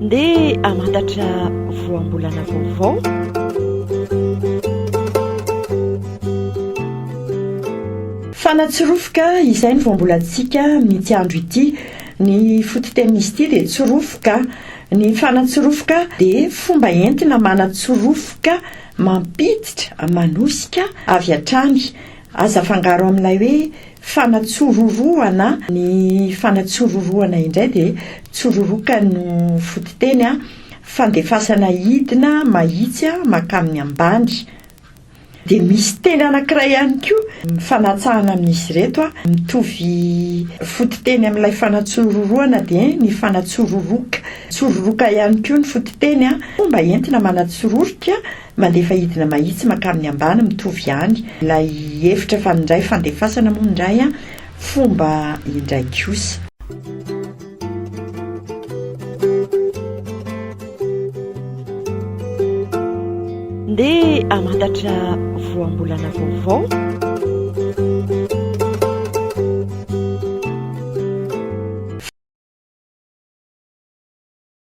Ndeha hamantatra voambolana vaovao. Fanatsirofoka izay ny voambolantsika amin'ity andro ity. Ny fototeny misy ity dia tsirofoka. Ny fanatsirofoka dia fomba entina manatsirofoka mampiditra manosika avy hatrany. Aza afangaro amin'ilay hoe fanatsororoana. Ny fanatsororoana indray dia tsororoka no fototeny fandefasana hidina mahitsy makamin'ny ambany. Dia misy teny anankiray ihany koa mifanatsahana amin'izy reto mitovy fototeny amin'ilay fanatsororoana dia ny fanatsororoka. Tsororoka ihany koa ny fototeny fomba entina manatsoroka mandefa hidina mahitsy makamin'ny ambany mitovy ihany. Ilay hevitra fanindray fandefasana moa indray fomba indray kosa. Ndeha hamantatra voambolana vaovao.